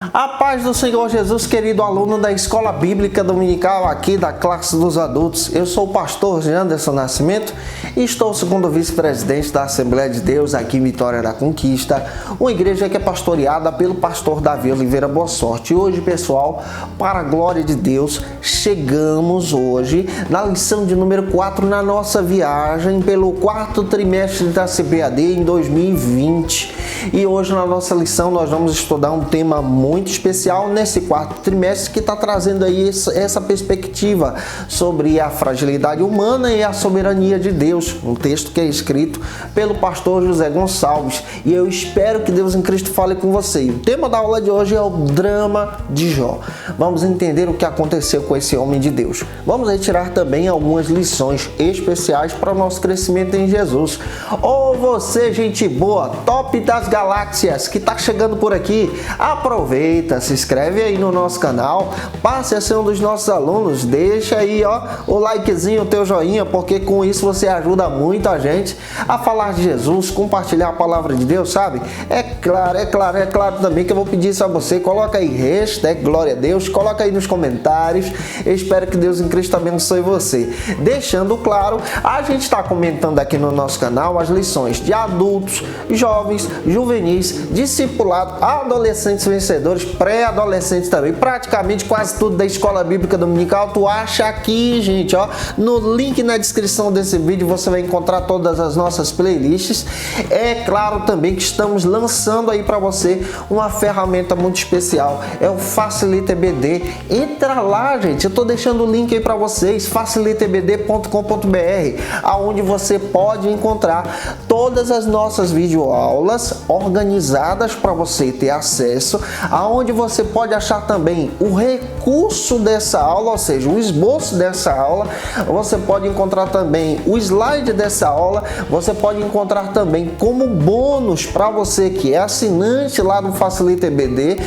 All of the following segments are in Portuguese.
A paz do Senhor Jesus, querido aluno da Escola Bíblica Dominical aqui da classe dos adultos. Eu sou o pastor Janderson Nascimento e estou segundo vice-presidente da Assembleia de Deus aqui em Vitória da Conquista, uma igreja que é pastoreada pelo pastor Davi Oliveira Boa Sorte. E hoje, pessoal, para a glória de Deus, chegamos hoje na lição de número 4 na nossa viagem pelo quarto trimestre da CPAD em 2020. E hoje na nossa lição nós vamos estudar um tema muito especial nesse quarto trimestre que está trazendo aí essa perspectiva sobre a fragilidade humana e a soberania de Deus, um texto que é escrito pelo pastor José Gonçalves, e eu espero que Deus em Cristo fale com você. E o tema da aula de hoje é o drama de Jó. Vamos entender o que aconteceu com esse homem de Deus. Vamos retirar também algumas lições especiais para o nosso crescimento em Jesus. Ô você, gente boa, top das galáxias que está chegando por aqui, aproveita, se inscreve aí no nosso canal, passe a ser um dos nossos alunos, deixa aí o likezinho, o teu joinha, porque com isso você ajuda muito a gente a falar de Jesus, compartilhar a palavra de Deus, sabe? É claro também que eu vou pedir isso a você, coloca aí hashtag glória a Deus, coloca aí nos comentários, eu espero que Deus em Cristo abençoe você. Deixando claro, a gente está comentando aqui no nosso canal as lições de adultos, jovens, juvenis, discipulado, adolescentes vencedores, pré-adolescentes também, praticamente quase tudo da Escola Bíblica Dominical, tu acha aqui, gente, no link na descrição desse vídeo você vai encontrar todas as nossas playlists. É claro também que estamos lançando aí para você uma ferramenta muito especial, é o Facilita EBD. Entra lá, gente, eu tô deixando o link aí para vocês, facilitaebd.com.br, aonde você pode encontrar todas as nossas videoaulas organizadas para você ter acesso, aonde você pode achar também o recurso dessa aula, ou seja, o esboço dessa aula, você pode encontrar também o slide dessa aula, você pode encontrar também como bônus para você que é assinante lá do Facilita EBD,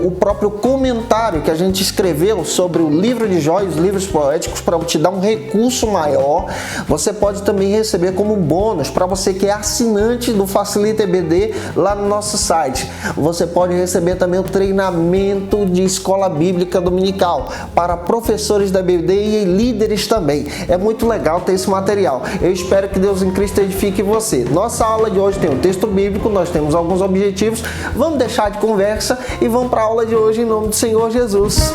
o próprio comentário que a gente escreveu sobre o livro de Jó e os livros poéticos para te dar um recurso maior. Você pode também receber como bônus para você que é assinante do Facilita EBD lá no nosso site. Você pode receber também o treinamento de Escola Bíblica Dominical para professores da EBD e líderes também. É muito legal ter esse material. Eu espero que Deus em Cristo edifique você. Nossa aula de hoje tem um texto bíblico, nós temos alguns objetivos. Vamos deixar de conversa e vamos para a aula de hoje em nome do Senhor Jesus.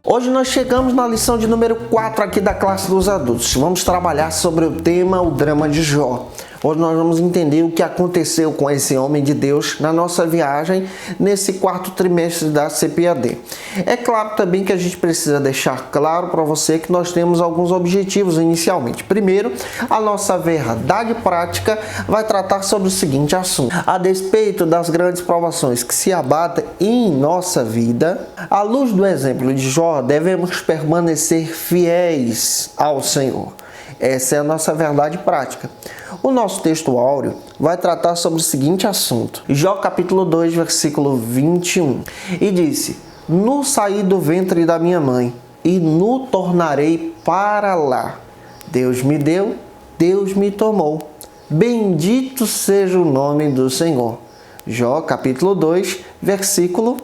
Hoje nós chegamos na lição de número 4 aqui da classe dos adultos. Vamos trabalhar sobre o tema, o drama de Jó. Hoje nós vamos entender o que aconteceu com esse homem de Deus na nossa viagem nesse quarto trimestre da CPAD. É claro também que a gente precisa deixar claro para você que nós temos alguns objetivos inicialmente. Primeiro, a nossa verdade prática vai tratar sobre o seguinte assunto: a despeito das grandes provações que se abatem em nossa vida, à luz do exemplo de Jó, devemos permanecer fiéis ao Senhor. Essa é a nossa verdade prática. O nosso texto áureo vai tratar sobre o seguinte assunto. Jó capítulo 2, versículo 21. E disse: "No saí do ventre da minha mãe, e no tornarei para lá. Deus me deu, Deus me tomou. Bendito seja o nome do Senhor." Jó capítulo 2, versículo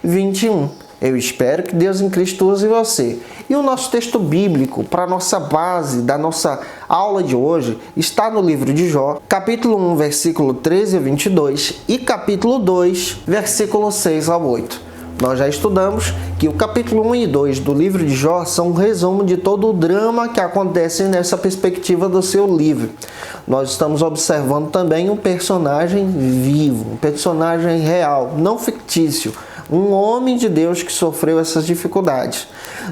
21. Eu espero que Deus em Cristo use você. E o nosso texto bíblico para a nossa base da nossa aula de hoje está no livro de Jó, capítulo 1, versículo 13 a 22 e capítulo 2, versículo 6 a 8. Nós já estudamos que o capítulo 1 e 2 do livro de Jó são um resumo de todo o drama que acontece nessa perspectiva do seu livro. Nós estamos observando também um personagem vivo, um personagem real, não fictício, um homem de Deus que sofreu essas dificuldades.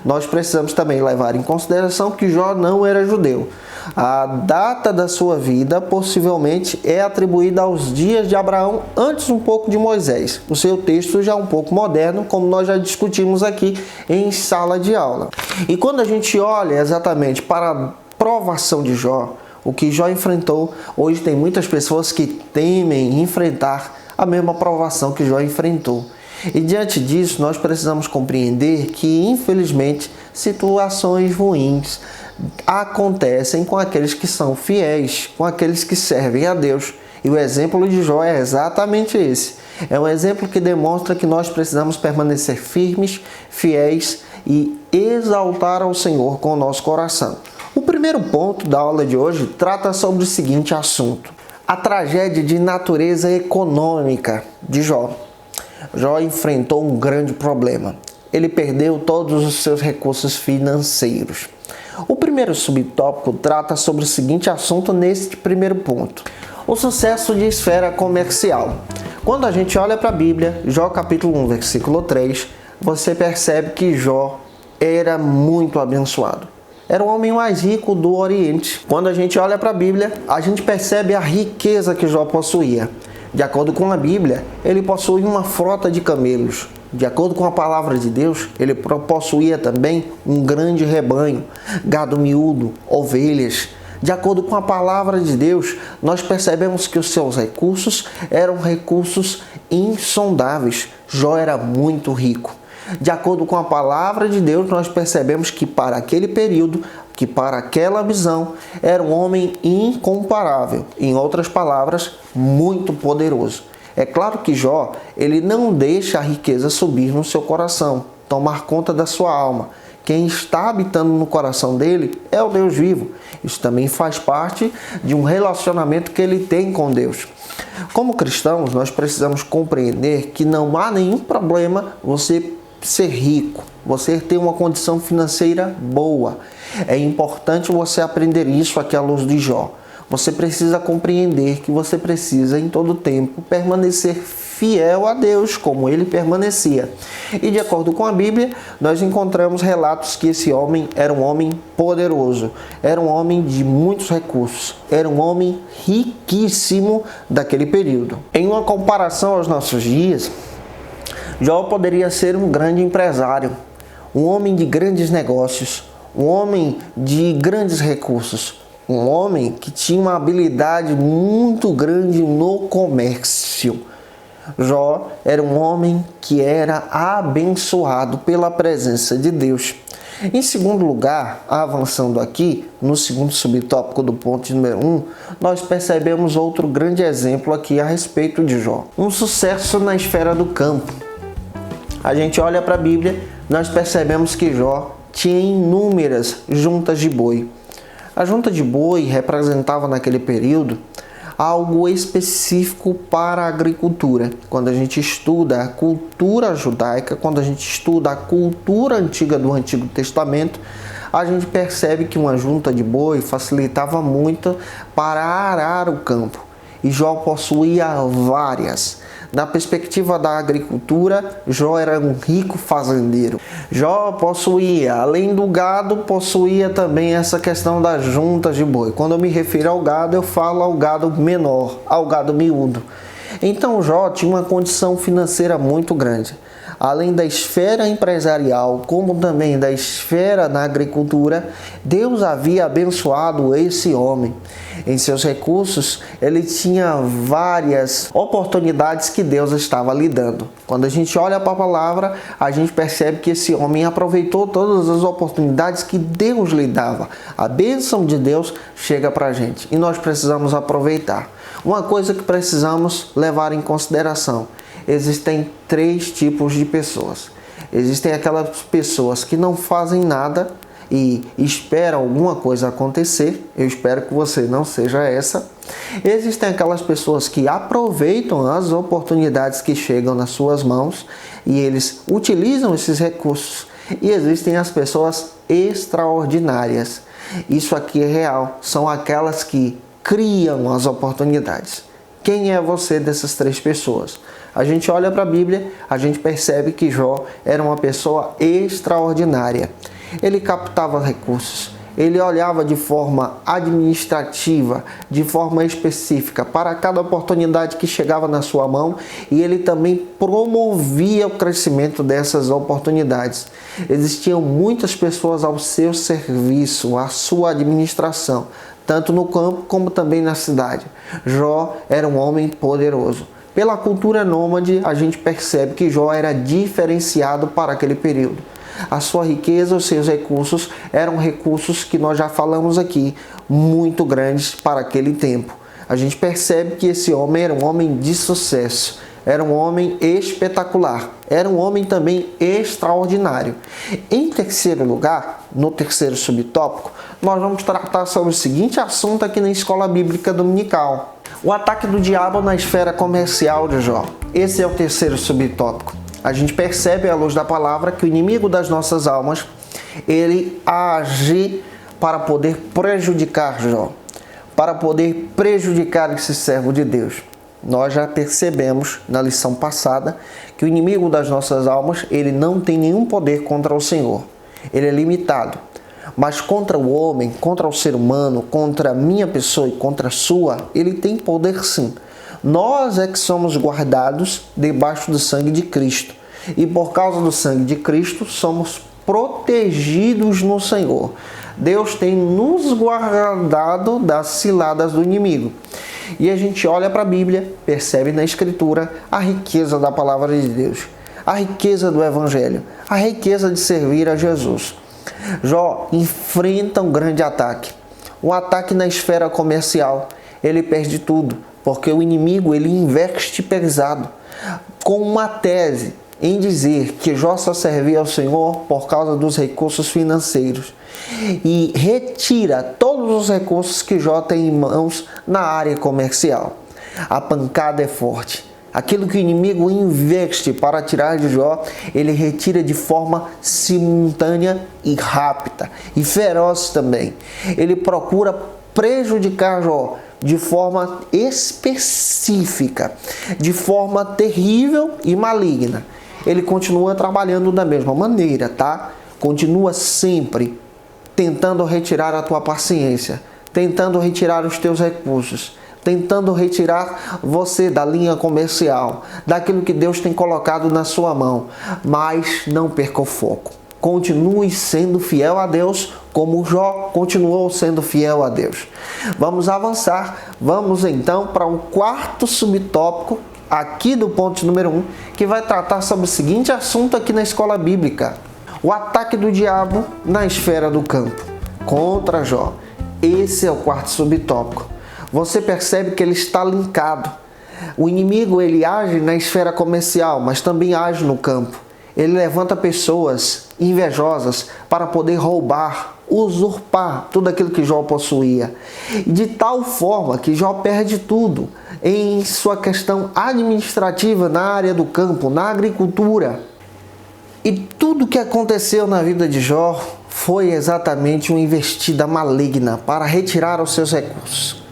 Nós precisamos também levar em consideração que Jó não era judeu. A data da sua vida possivelmente é atribuída aos dias de Abraão, antes um pouco de Moisés. O seu texto já é um pouco moderno, como nós já discutimos aqui em sala de aula. E quando a gente olha exatamente para a provação de Jó, o que Jó enfrentou, hoje tem muitas pessoas que temem enfrentar a mesma provação que Jó enfrentou. E diante disso, nós precisamos compreender que, infelizmente, situações ruins acontecem com aqueles que são fiéis, com aqueles que servem a Deus. E o exemplo de Jó é exatamente esse. É um exemplo que demonstra que nós precisamos permanecer firmes, fiéis e exaltar ao Senhor com o nosso coração. O primeiro ponto da aula de hoje trata sobre o seguinte assunto: a tragédia de natureza econômica de Jó. Jó enfrentou um grande problema. Ele perdeu todos os seus recursos financeiros. O primeiro subtópico trata sobre o seguinte assunto neste primeiro ponto: o sucesso de esfera comercial. Quando a gente olha para a Bíblia, Jó capítulo 1, versículo 3, você percebe que Jó era muito abençoado. Era o homem mais rico do Oriente. Quando a gente olha para a Bíblia, a gente percebe a riqueza que Jó possuía. De acordo com a Bíblia, ele possuía uma frota de camelos. De acordo com a palavra de Deus, ele possuía também um grande rebanho, gado miúdo, ovelhas. De acordo com a palavra de Deus, nós percebemos que os seus recursos eram recursos insondáveis. Jó era muito rico. De acordo com a palavra de Deus, nós percebemos que para aquele período, que para aquela visão, era um homem incomparável. Em outras palavras, muito poderoso. É claro que Jó, ele não deixa a riqueza subir no seu coração, tomar conta da sua alma. Quem está habitando no coração dele é o Deus vivo. Isso também faz parte de um relacionamento que ele tem com Deus. Como cristãos, nós precisamos compreender que não há nenhum problema você ser rico, você ter uma condição financeira boa. É importante você aprender isso aqui à luz de Jó. Você precisa compreender que você precisa, em todo tempo, permanecer fiel a Deus, como ele permanecia. E de acordo com a Bíblia, nós encontramos relatos que esse homem era um homem poderoso, era um homem de muitos recursos, era um homem riquíssimo daquele período. Em uma comparação aos nossos dias, Jó poderia ser um grande empresário, um homem de grandes negócios, um homem de grandes recursos, um homem que tinha uma habilidade muito grande no comércio. Jó era um homem que era abençoado pela presença de Deus. Em segundo lugar, avançando aqui, no segundo subtópico do ponto número 1, nós percebemos outro grande exemplo aqui a respeito de Jó. Um sucesso na esfera do campo. A gente olha para a Bíblia, nós percebemos que Jó tinha inúmeras juntas de boi. A junta de boi representava naquele período algo específico para a agricultura. Quando a gente estuda a cultura judaica, quando a gente estuda a cultura antiga do Antigo Testamento, a gente percebe que uma junta de boi facilitava muito para arar o campo. E Jó possuía várias. Na perspectiva da agricultura, Jó era um rico fazendeiro. Jó possuía, além do gado, possuía também essa questão das juntas de boi. Quando eu me refiro ao gado, eu falo ao gado menor, ao gado miúdo. Então Jó tinha uma condição financeira muito grande. Além da esfera empresarial, como também da esfera na agricultura, Deus havia abençoado esse homem. Em seus recursos, ele tinha várias oportunidades que Deus estava lhe dando. Quando a gente olha para a palavra, a gente percebe que esse homem aproveitou todas as oportunidades que Deus lhe dava. A bênção de Deus chega para a gente e nós precisamos aproveitar. Uma coisa que precisamos levar em consideração: existem 3 tipos de pessoas. Existem aquelas pessoas que não fazem nada e esperam alguma coisa acontecer. Eu espero que você não seja essa. Existem aquelas pessoas que aproveitam as oportunidades que chegam nas suas mãos e eles utilizam esses recursos. E existem as pessoas extraordinárias. Isso aqui é real. São aquelas que criam as oportunidades. Quem é você dessas 3 pessoas? A gente olha para a Bíblia, a gente percebe que Jó era uma pessoa extraordinária. Ele captava recursos, ele olhava de forma administrativa, de forma específica para cada oportunidade que chegava na sua mão, e ele também promovia o crescimento dessas oportunidades. Existiam muitas pessoas ao seu serviço, à sua administração, tanto no campo como também na cidade. Jó era um homem poderoso. Pela cultura nômade, a gente percebe que Jó era diferenciado para aquele período. A sua riqueza, os seus recursos, eram recursos que nós já falamos aqui, muito grandes para aquele tempo. A gente percebe que esse homem era um homem de sucesso, era um homem espetacular, era um homem também extraordinário. Em terceiro lugar, no terceiro subtópico, nós vamos tratar sobre o seguinte assunto aqui na Escola Bíblica Dominical: o ataque do diabo na esfera comercial de Jó. Esse é o terceiro subtópico. A gente percebe à luz da palavra que o inimigo das nossas almas, ele age para poder prejudicar Jó, para poder prejudicar esse servo de Deus. Nós já percebemos na lição passada que o inimigo das nossas almas, ele não tem nenhum poder contra o Senhor. Ele é limitado. Mas contra o homem, contra o ser humano, contra a minha pessoa e contra a sua, ele tem poder sim. Nós é que somos guardados debaixo do sangue de Cristo. E por causa do sangue de Cristo, somos protegidos no Senhor. Deus tem nos guardado das ciladas do inimigo. E a gente olha para a Bíblia, percebe na Escritura a riqueza da palavra de Deus, a riqueza do Evangelho, a riqueza de servir a Jesus. Jó enfrenta um grande ataque, um ataque na esfera comercial. Ele perde tudo, porque o inimigo ele investe pesado, com uma tese em dizer que Jó só servia ao Senhor por causa dos recursos financeiros e retira todos os recursos que Jó tem em mãos na área comercial. A pancada é forte. Aquilo que o inimigo investe para tirar de Jó, ele retira de forma simultânea e rápida e feroz também. Ele procura prejudicar Jó de forma específica, de forma terrível e maligna. Ele continua trabalhando da mesma maneira, tá? Continua sempre tentando retirar a tua paciência, tentando retirar os teus recursos, tentando retirar você da linha comercial, daquilo que Deus tem colocado na sua mão. Mas não perca o foco. Continue sendo fiel a Deus, como Jó continuou sendo fiel a Deus. Vamos avançar. Vamos então para um quarto subtópico aqui do ponto número 1, que vai tratar sobre o seguinte assunto aqui na escola bíblica: o ataque do diabo na esfera do campo contra Jó. Esse é o quarto subtópico. Você percebe que ele está linkado. O inimigo ele age na esfera comercial, mas também age no campo. Ele levanta pessoas invejosas para poder roubar, usurpar tudo aquilo que Jó possuía. De tal forma que Jó perde tudo em sua questão administrativa na área do campo, na agricultura. E tudo que aconteceu na vida de Jó foi exatamente uma investida maligna para retirar os seus recursos.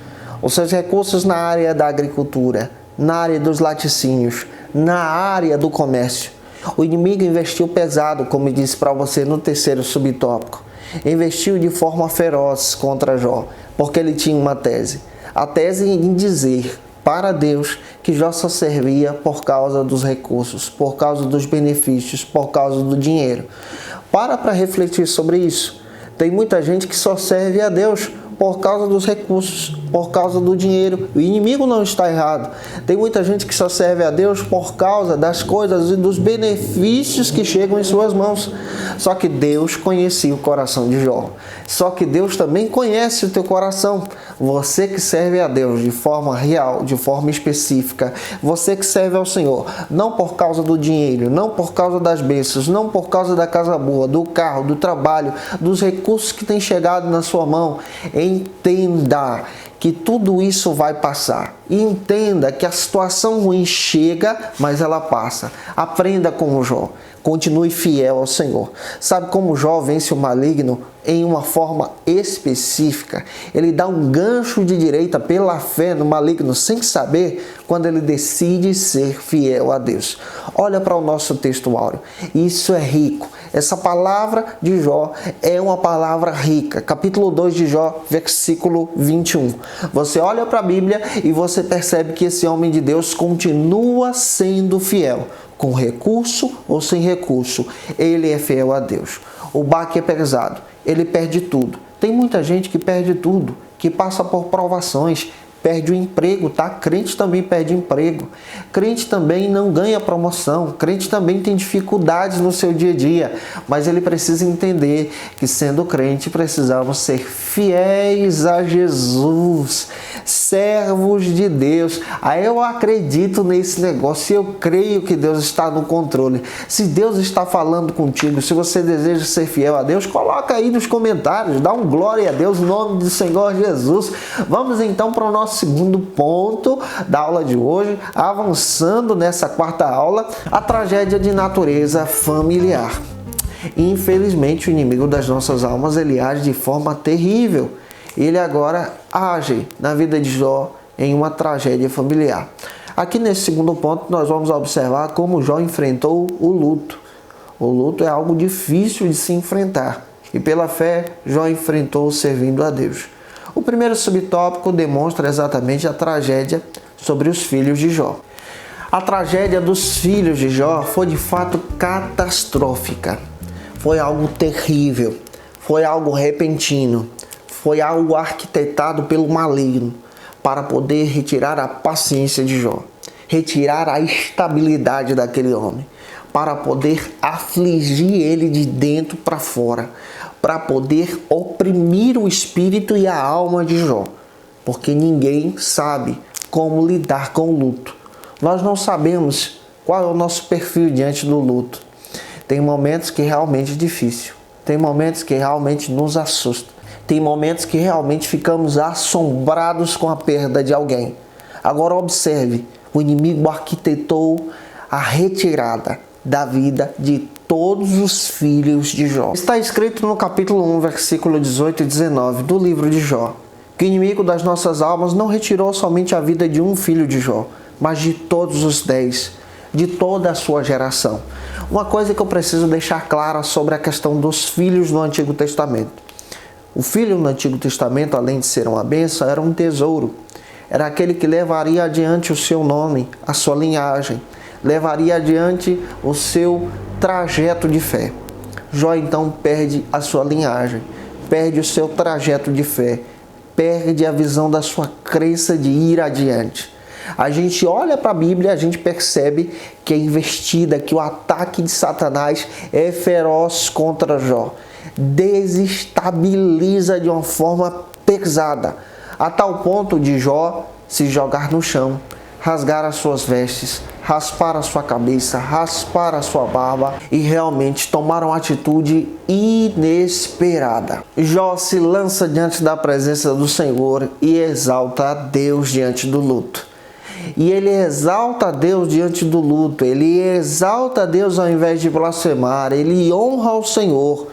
Os seus recursos na área da agricultura, na área dos laticínios, na área do comércio. O inimigo investiu pesado, como eu disse para você no terceiro subtópico. Investiu de forma feroz contra Jó, porque ele tinha uma tese. A tese em dizer para Deus que Jó só servia por causa dos recursos, por causa dos benefícios, por causa do dinheiro. Para refletir sobre isso. Tem muita gente que só serve a Deus por causa dos recursos, por causa do dinheiro. O inimigo não está errado. Tem muita gente que só serve a Deus por causa das coisas e dos benefícios que chegam em suas mãos. Só que Deus conhecia o coração de Jó. Só que Deus também conhece o teu coração. Você que serve a Deus de forma real, de forma específica. Você que serve ao Senhor, não por causa do dinheiro, não por causa das bênçãos, não por causa da casa boa, do carro, do trabalho, dos recursos que têm chegado na sua mão. Entenda que tudo isso vai passar. E entenda que a situação ruim chega, mas ela passa. Aprenda como Jó. Continue fiel ao Senhor. Sabe como Jó vence o maligno? Em uma forma específica. Ele dá um gancho de direita pela fé no maligno, sem saber, quando ele decide ser fiel a Deus. Olha para o nosso texto áureo. Isso é rico. Essa palavra de Jó é uma palavra rica. Capítulo 2 de Jó, versículo 21. Você olha para a Bíblia e você percebe que esse homem de Deus continua sendo fiel. Com recurso ou sem recurso, ele é fiel a Deus. O baque é pesado, ele perde tudo. Tem muita gente que perde tudo, que passa por provações, perde o emprego, tá? Crente também perde emprego. Crente também não ganha promoção. Crente também tem dificuldades no seu dia a dia. Mas ele precisa entender que, sendo crente, precisamos ser fiéis a Jesus, servos de Deus. Aí eu acredito nesse negócio e eu creio que Deus está no controle. Se Deus está falando contigo, se você deseja ser fiel a Deus, coloca aí nos comentários, dá um glória a Deus no nome do Senhor Jesus. Vamos então para o nosso segundo ponto da aula de hoje, avançando nessa quarta aula, a tragédia de natureza familiar. Infelizmente, o inimigo das nossas almas, ele age de forma terrível. Ele agora age na vida de Jó em uma tragédia familiar. Aqui nesse segundo ponto, nós vamos observar como Jó enfrentou o luto. O luto é algo difícil de se enfrentar. E pela fé, Jó enfrentou servindo a Deus. O primeiro subtópico demonstra exatamente a tragédia sobre os filhos de Jó. A tragédia dos filhos de Jó foi de fato catastrófica. Foi algo terrível, foi algo repentino, foi algo arquitetado pelo maligno para poder retirar a paciência de Jó, retirar a estabilidade daquele homem, para poder afligir ele de dentro para fora, para poder oprimir o espírito e a alma de Jó, porque ninguém sabe como lidar com o luto. Nós não sabemos qual é o nosso perfil diante do luto. Tem momentos que realmente é difícil, tem momentos que realmente nos assustam, tem momentos que realmente ficamos assombrados com a perda de alguém. Agora observe, o inimigo arquitetou a retirada da vida de todos os filhos de Jó. Está escrito no capítulo 1, versículo 18 e 19 do livro de Jó, que o inimigo das nossas almas não retirou somente a vida de um filho de Jó, mas de todos os 10, de toda a sua geração. Uma coisa que eu preciso deixar clara sobre a questão dos filhos no Antigo Testamento. O filho no Antigo Testamento, além de ser uma bênção, era um tesouro. Era aquele que levaria adiante o seu nome, a sua linhagem, levaria adiante o seu trajeto de fé. Jó então perde a sua linhagem, perde o seu trajeto de fé, perde a visão da sua crença de ir adiante. A gente olha para a Bíblia, a gente percebe que a investida, que o ataque de Satanás é feroz contra Jó. Desestabiliza de uma forma pesada, a tal ponto de Jó se jogar no chão, rasgar as suas vestes, raspar a sua cabeça, raspar a sua barba e realmente tomar uma atitude inesperada. Jó se lança diante da presença do Senhor e exalta a Deus diante do luto. E ele exalta a Deus diante do luto, ele exalta a Deus ao invés de blasfemar, ele honra o Senhor.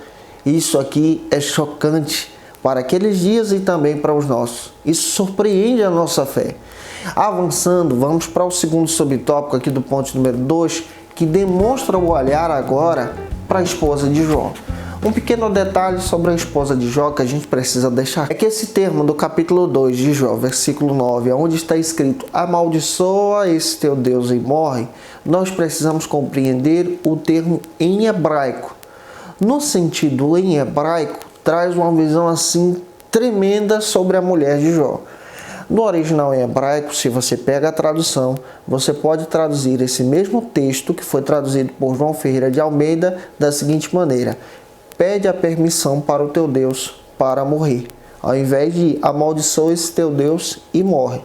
Isso aqui é chocante para aqueles dias e também para os nossos. Isso surpreende a nossa fé. Avançando, vamos para o segundo subtópico aqui do ponto número 2, que demonstra o olhar agora para a esposa de Jó. Um pequeno detalhe sobre a esposa de Jó que a gente precisa deixar é que esse termo do capítulo 2 de Jó, versículo 9, onde está escrito amaldiçoa esse teu Deus e morre, nós precisamos compreender o termo em hebraico. No sentido em hebraico, traz uma visão assim tremenda sobre a mulher de Jó. No original em hebraico, se você pega a tradução, você pode traduzir esse mesmo texto que foi traduzido por João Ferreira de Almeida da seguinte maneira: pede a permissão para o teu Deus para morrer, ao invés de amaldiçoa esse teu Deus e morre.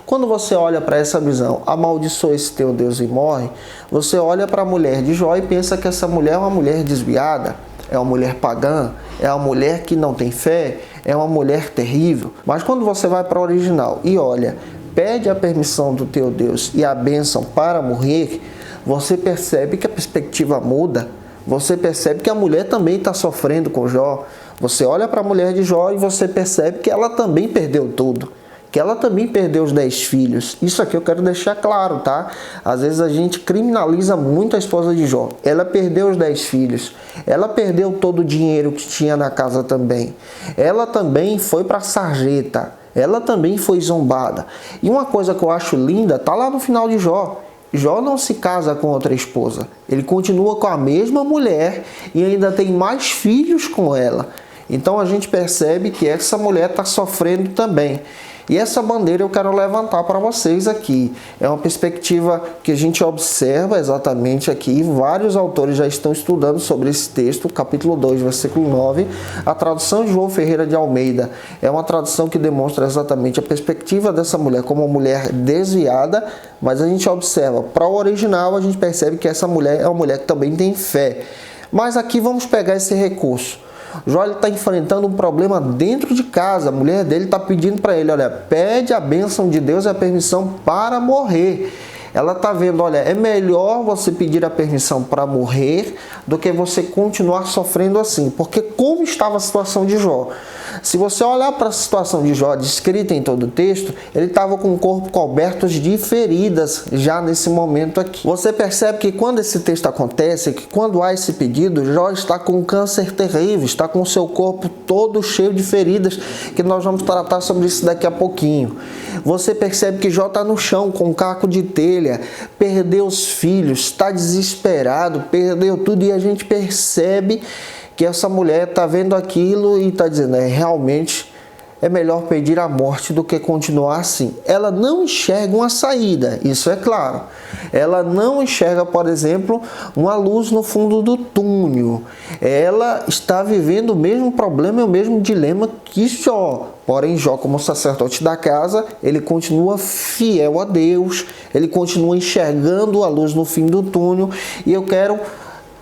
Quando você olha para essa visão, amaldiçoa esse teu Deus e morre, você olha para a mulher de Jó e pensa que essa mulher é uma mulher desviada, é uma mulher pagã, é uma mulher que não tem fé, é uma mulher terrível. Mas quando você vai para o original e olha, pede a permissão do teu Deus e a bênção para morrer, você percebe que a perspectiva muda. Você percebe que a mulher também está sofrendo com Jó. Você olha para a mulher de Jó e você percebe que ela também perdeu tudo. Que ela também perdeu os 10 filhos. Isso aqui eu quero deixar claro, tá? Às vezes a gente criminaliza muito a esposa de Jó. Ela perdeu os 10 filhos. Ela perdeu todo o dinheiro que tinha na casa também. Ela também foi para a sarjeta. Ela também foi zombada. E uma coisa que eu acho linda, tá lá no final de Jó. Jó não se casa com outra esposa. Ele continua com a mesma mulher e ainda tem mais filhos com ela. Então a gente percebe que essa mulher está sofrendo também. E essa bandeira eu quero levantar para vocês aqui. É uma perspectiva que a gente observa exatamente aqui. Vários autores já estão estudando sobre esse texto, capítulo 2, versículo 9. A tradução de João Ferreira de Almeida é uma tradução que demonstra exatamente a perspectiva dessa mulher como uma mulher desviada, mas a gente observa, para o original, a gente percebe que essa mulher é uma mulher que também tem fé. Mas aqui vamos pegar esse recurso. Jó está enfrentando um problema dentro de casa. A mulher dele está pedindo para ele, olha, pede a bênção de Deus e a permissão para morrer. Ela está vendo, olha, é melhor você pedir a permissão para morrer do que você continuar sofrendo assim. Porque como estava a situação de Jó? Se você olhar para a situação de Jó, descrita em todo o texto, ele estava com o corpo coberto de feridas já nesse momento aqui. Você percebe que quando esse texto acontece, que quando há esse pedido, Jó está com um câncer terrível, está com o seu corpo todo cheio de feridas, que nós vamos tratar sobre isso daqui a pouquinho. Você percebe que Jó está no chão com um caco de telha, perdeu os filhos, está desesperado, perdeu tudo, e a gente percebe que essa mulher está vendo aquilo e está dizendo, realmente é melhor pedir a morte do que continuar assim. Ela não enxerga uma saída, isso é claro. Ela não enxerga, por exemplo, uma luz no fundo do túnel. Ela está vivendo o mesmo problema e o mesmo dilema que Jó. Porém, Jó, como sacerdote da casa, ele continua fiel a Deus, ele continua enxergando a luz no fim do túnel, e eu quero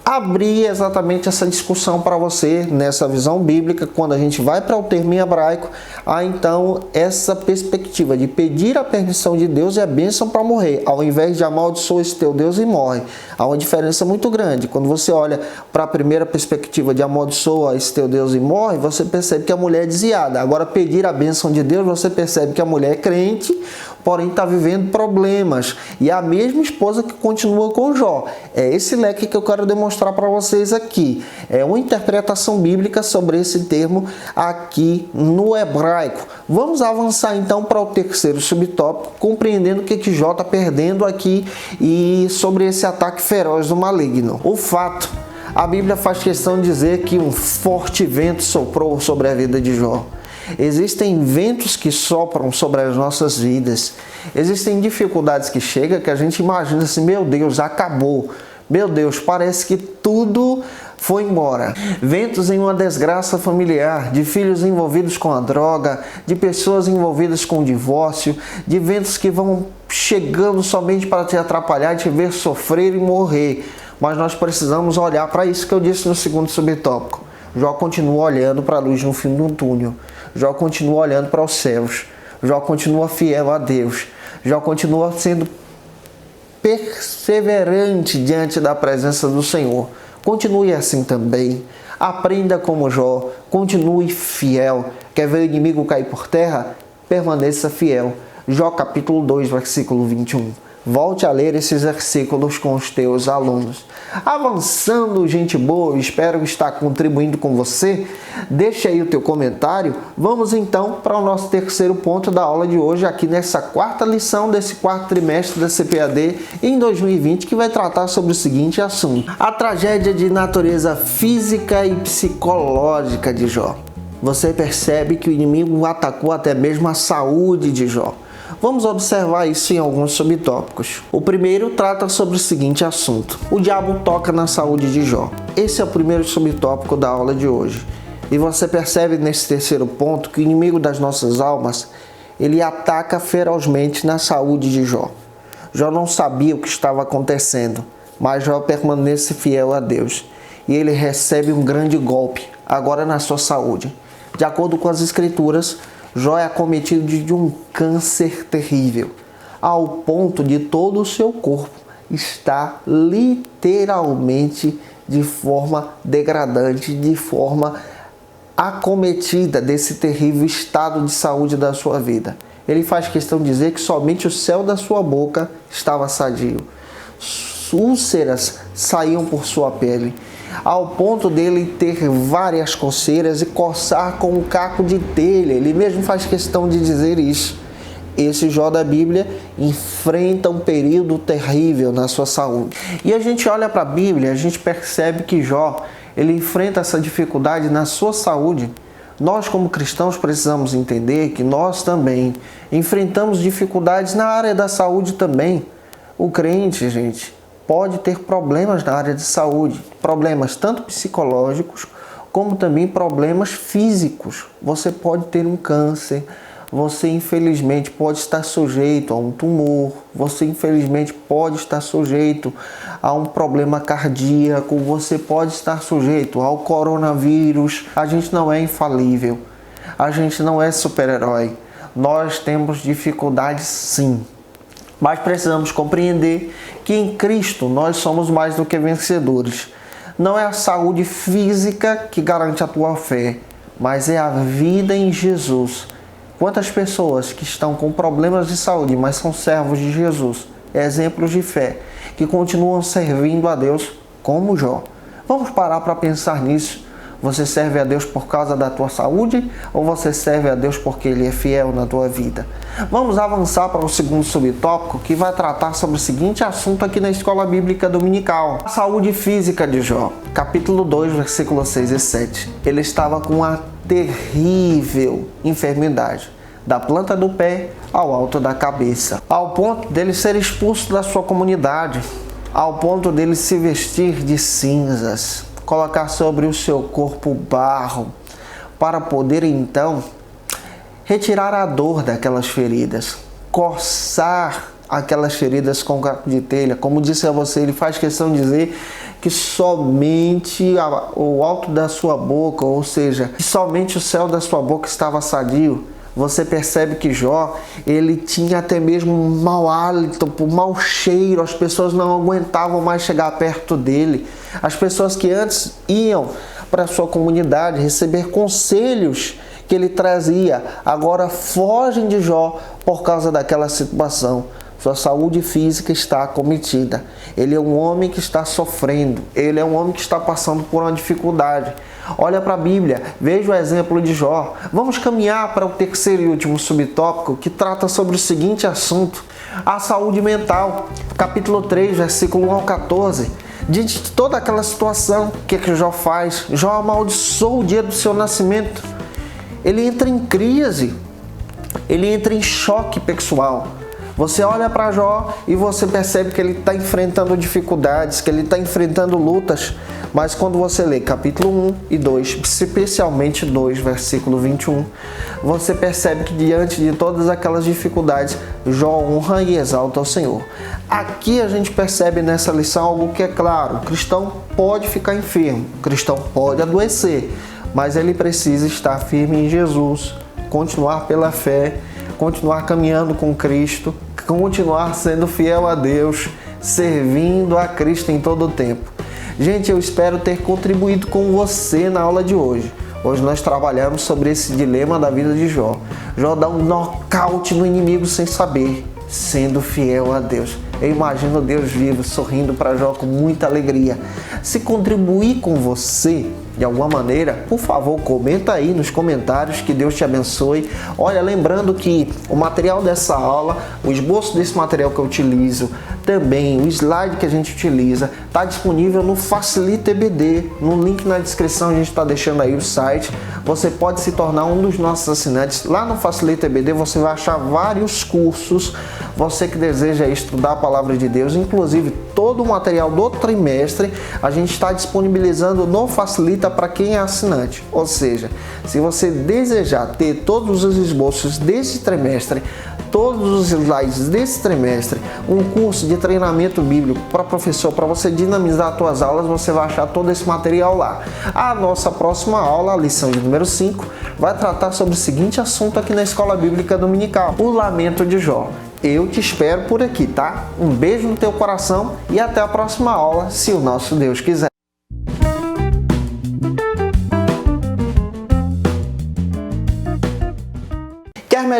abrir exatamente essa discussão para você nessa visão bíblica. Quando a gente vai para o termo em hebraico, há então essa perspectiva de pedir a permissão de Deus e a bênção para morrer, ao invés de amaldiçoa esse teu Deus e morre. Há uma diferença muito grande. Quando você olha para a primeira perspectiva de amaldiçoa esse teu Deus e morre, você percebe que a mulher é desviada. Agora, pedir a bênção de Deus, você percebe que a mulher é crente, porém está vivendo problemas. E a mesma esposa que continua com Jó. É esse leque que eu quero demonstrar para vocês aqui. É uma interpretação bíblica sobre esse termo aqui no hebraico. Vamos avançar então para o terceiro subtópico, compreendendo o que Jó está perdendo aqui e sobre esse ataque feroz do maligno. O fato, a Bíblia faz questão de dizer que um forte vento soprou sobre a vida de Jó. Existem ventos que sopram sobre as nossas vidas. Existem dificuldades que chegam que a gente imagina assim, meu Deus, acabou. Meu Deus, parece que tudo foi embora. Ventos em uma desgraça familiar, de filhos envolvidos com a droga, de pessoas envolvidas com o divórcio, de ventos que vão chegando somente para te atrapalhar, te ver sofrer e morrer. Mas nós precisamos olhar para isso que eu disse no segundo subtópico. Jó continua olhando para a luz no fim do túnel. Jó continua olhando para os céus. Jó continua fiel a Deus. Jó continua sendo perseverante diante da presença do Senhor. Continue assim também. Aprenda como Jó. Continue fiel. Quer ver o inimigo cair por terra? Permaneça fiel. Jó capítulo 2, versículo 21. Volte a ler esses versículos com os teus alunos. Avançando, gente boa, espero estar contribuindo com você. Deixa aí o teu comentário. Vamos então para o nosso terceiro ponto da aula de hoje, aqui nessa quarta lição desse quarto trimestre da CPAD em 2020, que vai tratar sobre o seguinte assunto: a tragédia de natureza física e psicológica de Jó. Você percebe que o inimigo atacou até mesmo a saúde de Jó. Vamos observar isso em alguns subtópicos. O primeiro trata sobre o seguinte assunto: o diabo toca na saúde de Jó. Esse é o primeiro subtópico da aula de hoje. E você percebe nesse terceiro ponto que o inimigo das nossas almas, ele ataca ferozmente na saúde de Jó. Jó não sabia o que estava acontecendo, mas Jó permanece fiel a Deus. E ele recebe um grande golpe, agora na sua saúde. De acordo com as Escrituras, Jó é acometido de um câncer terrível, ao ponto de todo o seu corpo estar literalmente de forma degradante, de forma acometida desse terrível estado de saúde da sua vida. Ele faz questão de dizer que somente o céu da sua boca estava sadio. Úlceras saíam por sua pele, ao ponto dele ter várias coceiras e coçar com um caco de telha. Ele mesmo faz questão de dizer isso. Esse Jó da Bíblia enfrenta um período terrível na sua saúde. E a gente olha para a Bíblia, a gente percebe que Jó, ele enfrenta essa dificuldade na sua saúde Nós, como cristãos, precisamos entender que nós também enfrentamos dificuldades na área da saúde também. O crente, gente, pode ter problemas na área de saúde, problemas tanto psicológicos como também problemas físicos. Você pode ter um câncer, você infelizmente pode estar sujeito a um tumor, você infelizmente pode estar sujeito a um problema cardíaco, você pode estar sujeito ao coronavírus. A gente não é infalível, a gente não é super-herói. Nós temos dificuldades sim, mas precisamos compreender que em Cristo nós somos mais do que vencedores. Não é a saúde física que garante a tua fé, mas é a vida em Jesus. Quantas pessoas que estão com problemas de saúde, mas são servos de Jesus, exemplos de fé, que continuam servindo a Deus como Jó. Vamos parar para pensar nisso. Você serve a Deus por causa da tua saúde ou você serve a Deus porque Ele é fiel na tua vida? Vamos avançar para o segundo subtópico, que vai tratar sobre o seguinte assunto aqui na Escola Bíblica Dominical. A saúde física de Jó, capítulo 2, versículos 6 e 7. Ele estava com uma terrível enfermidade, da planta do pé ao alto da cabeça, ao ponto dele ser expulso da sua comunidade, ao ponto dele se vestir de cinzas, colocar sobre o seu corpo barro, para poder então retirar a dor daquelas feridas, coçar aquelas feridas com caco de telha. Como disse a você, ele faz questão de dizer que somente o alto da sua boca, ou seja, que somente o céu da sua boca estava sadio. Você percebe que Jó, ele tinha até mesmo um mau hálito, um mau cheiro, as pessoas não aguentavam mais chegar perto dele. As pessoas que antes iam para a sua comunidade receber conselhos que ele trazia, agora fogem de Jó por causa daquela situação. Sua saúde física está acometida. Ele é um homem que está sofrendo. Ele é um homem que está passando por uma dificuldade. Olha para a Bíblia, veja o exemplo de Jó. Vamos caminhar para o terceiro e último subtópico, que trata sobre o seguinte assunto: a saúde mental. Capítulo 3, versículo 1 ao 14. Diante de toda aquela situação, o que Jó faz? Jó amaldiçoa o dia do seu nascimento. Ele entra em crise. Ele entra em choque pessoal. Você olha para Jó e você percebe que ele está enfrentando dificuldades, que ele está enfrentando lutas. Mas quando você lê capítulo 1 e 2, especialmente 2, versículo 21, você percebe que diante de todas aquelas dificuldades, Jó honra e exalta o Senhor. Aqui a gente percebe nessa lição algo que é claro: o cristão pode ficar enfermo, o cristão pode adoecer, mas ele precisa estar firme em Jesus, continuar pela fé, continuar caminhando com Cristo, continuar sendo fiel a Deus, servindo a Cristo em todo o tempo. Gente, eu espero ter contribuído com você na aula de hoje. Hoje nós trabalhamos sobre esse dilema da vida de Jó. Jó dá um nocaute no inimigo sem saber, sendo fiel a Deus. Eu imagino Deus vivo, sorrindo para Jó com muita alegria. Se contribuir com você de alguma maneira, por favor, comenta aí nos comentários, que Deus te abençoe. Olha, lembrando que o material dessa aula, o esboço desse material que eu utilizo, também o slide que a gente utiliza, está disponível no Facilita EBD. No link na descrição a gente está deixando aí o site. Você pode se tornar um dos nossos assinantes. Lá no Facilita EBD você vai achar vários cursos. Você que deseja estudar a Palavra de Deus, inclusive todo o material do trimestre, a gente está disponibilizando no Facilita para quem é assinante. Ou seja, se você desejar ter todos os esboços desse trimestre, todos os slides desse trimestre, um curso de treinamento bíblico para professor, para você dinamizar as suas aulas, você vai achar todo esse material lá. A nossa próxima aula, a lição de número 5, vai tratar sobre o seguinte assunto aqui na Escola Bíblica Dominical: o lamento de Jó. Eu te espero por aqui, tá? Um beijo no teu coração e até a próxima aula, se o nosso Deus quiser.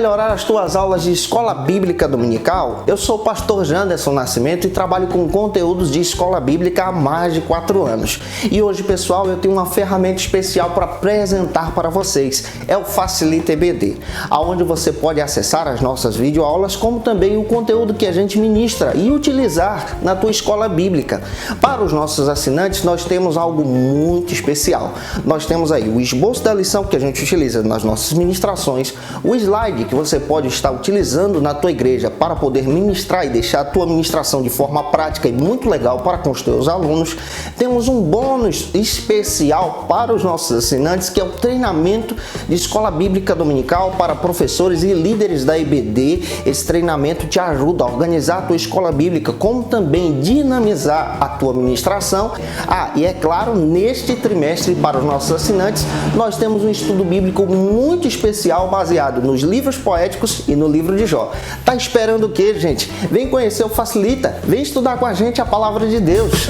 melhorar as tuas aulas de escola bíblica dominical? Eu sou o pastor Janderson Nascimento e trabalho com conteúdos de escola bíblica há mais de 4 anos. E hoje, pessoal, eu tenho uma ferramenta especial para apresentar para vocês. É o Facilita EBD, onde você pode acessar as nossas videoaulas, como também o conteúdo que a gente ministra e utilizar na tua escola bíblica. Para os nossos assinantes, nós temos algo muito especial. Nós temos aí o esboço da lição que a gente utiliza nas nossas ministrações, o slide que você pode estar utilizando na tua igreja para poder ministrar e deixar a tua ministração de forma prática e muito legal para com os teus alunos. Temos um bônus especial para os nossos assinantes, que é o treinamento de escola bíblica dominical para professores e líderes da EBD. Esse treinamento te ajuda a organizar a tua escola bíblica, como também dinamizar a tua ministração. E é claro, neste trimestre, para os nossos assinantes, nós temos um estudo bíblico muito especial baseado nos livros poéticos e no livro de Jó. Tá esperando o quê, gente? Vem conhecer o Facilita, vem estudar com a gente a palavra de Deus.